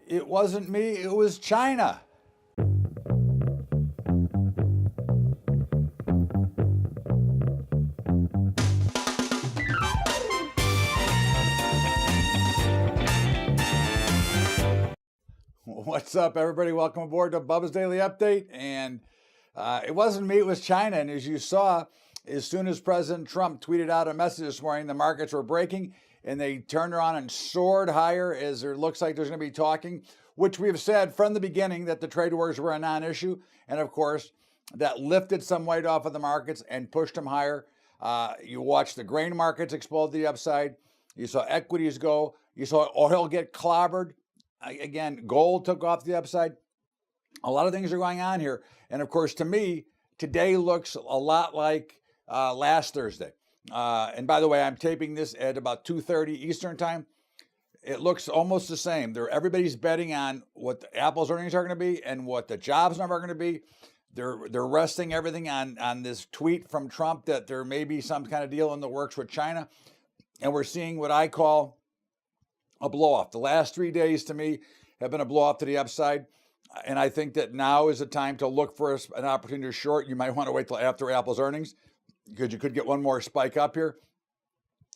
It wasn't me, it was China. What's up, everybody? Welcome aboard to Bubba's Daily Update. And it wasn't me, it was China. And as you saw, as soon as President Trump tweeted out a message this morning, the markets were breaking and they turned around and soared higher as it looks like there's going to be talking, which we've said from the beginning that the trade wars were a non-issue. And of course, that lifted some weight off of the markets and pushed them higher. You watched the grain markets explode to the upside. You saw equities go. You saw oil get clobbered. Again, gold took off the upside. A lot of things are going on here. And of course, to me, today looks a lot like last Thursday. And by the way, I'm taping this at about 2:30 Eastern time. It looks almost the same. Everybody's betting on what Apple's earnings are going to be and what the jobs number are going to be. They're resting everything on this tweet from Trump that there may be some kind of deal in the works with China. And we're seeing what I call a blow-off. The last 3 days to me have been a blow-off to the upside. And I think that now is the time to look for an opportunity to short. You might want to wait till after Apple's earnings because you could get one more spike up here.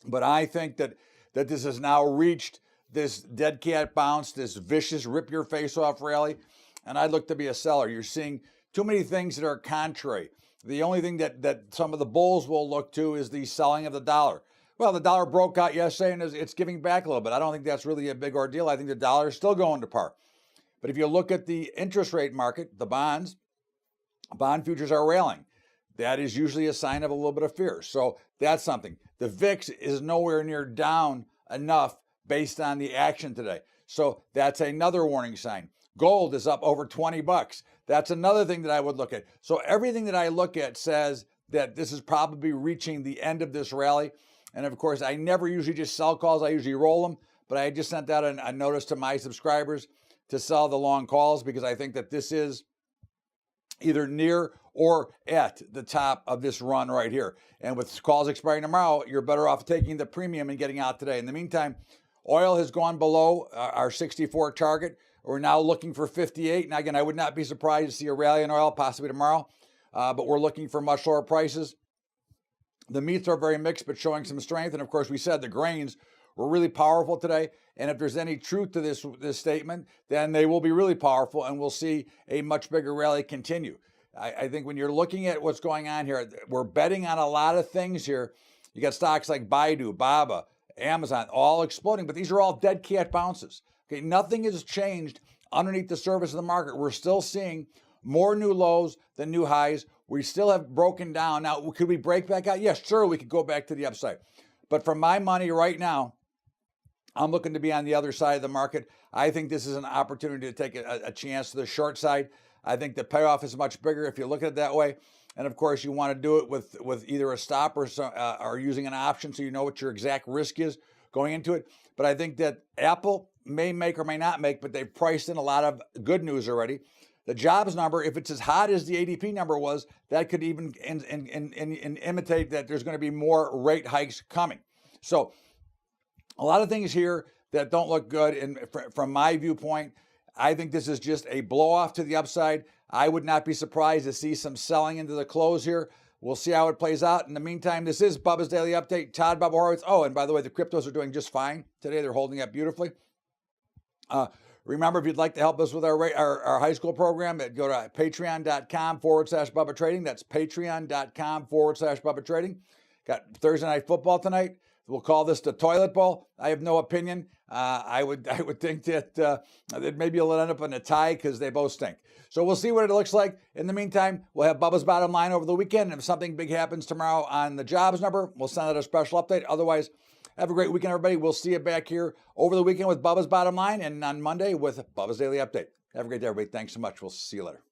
But I think that this has now reached this dead cat bounce, this vicious rip your face off rally. And I'd look to be a seller. You're seeing too many things that are contrary. The only thing that some of the bulls will look to is the selling of the dollar. Well, the dollar broke out yesterday and it's giving back a little bit. I don't think that's really a big ordeal. I think the dollar is still going to par. But if you look at the interest rate market, the bonds, bond futures are railing. That is usually a sign of a little bit of fear. So that's something. The VIX is nowhere near down enough based on the action today. So that's another warning sign. Gold is up over 20 bucks. That's another thing that I would look at. So everything that I look at says that this is probably reaching the end of this rally. And of course, I never usually just sell calls. I usually roll them. But I just sent out a notice to my subscribers to sell the long calls because I think that this is either near or at the top of this run right here. And with calls expiring tomorrow, you're better off taking the premium and getting out today. In the meantime, oil has gone below our 64 target. We're now looking for 58. And again, I would not be surprised to see a rally in oil possibly tomorrow, but we're looking for much lower prices. The meats are very mixed, but showing some strength. And of course, we said the grains were really powerful today. And if there's any truth to this statement, then they will be really powerful and we'll see a much bigger rally continue. I think when you're looking at what's going on here, we're betting on a lot of things here. You got stocks like Baidu, Bubba, Amazon, all exploding, but these are all dead cat bounces. Okay, nothing has changed underneath the surface of the market. We're still seeing more new lows than new highs. We still have broken down. Now, could we break back out? Yes, sure, we could go back to the upside. But for my money right now, I'm looking to be on the other side of the market. I think this is an opportunity to take a chance to the short side. I think the payoff is much bigger if you look at it that way. And of course, you want to do it with either a stop or using an option so you know what your exact risk is going into it. But I think that Apple may make or may not make, but they've priced in a lot of good news already. The jobs number, if it's as hot as the ADP number was, that could even imitate that there's going to be more rate hikes coming. So a lot of things here that don't look good. And from my viewpoint, I think this is just a blow off to the upside. I would not be surprised to see some selling into the close here. We'll see how it plays out. In the meantime, this is Bubba's Daily Update. Todd Bubba Horwitz. Oh, and by the way, the cryptos are doing just fine today. They're holding up beautifully. Remember, if you'd like to help us with our high school program, go to patreon.com/Bubba Trading. That's patreon.com/Bubba Trading. Got Thursday night football tonight. We'll call this the toilet bowl. I have no opinion. I would think that maybe it'll end up in a tie because they both stink. So we'll see what it looks like. In the meantime, we'll have Bubba's Bottom Line over the weekend. And if something big happens tomorrow on the jobs number, we'll send out a special update. Otherwise, have a great weekend, everybody. We'll see you back here over the weekend with Bubba's Bottom Line and on Monday with Bubba's Daily Update. Have a great day, everybody. Thanks so much. We'll see you later.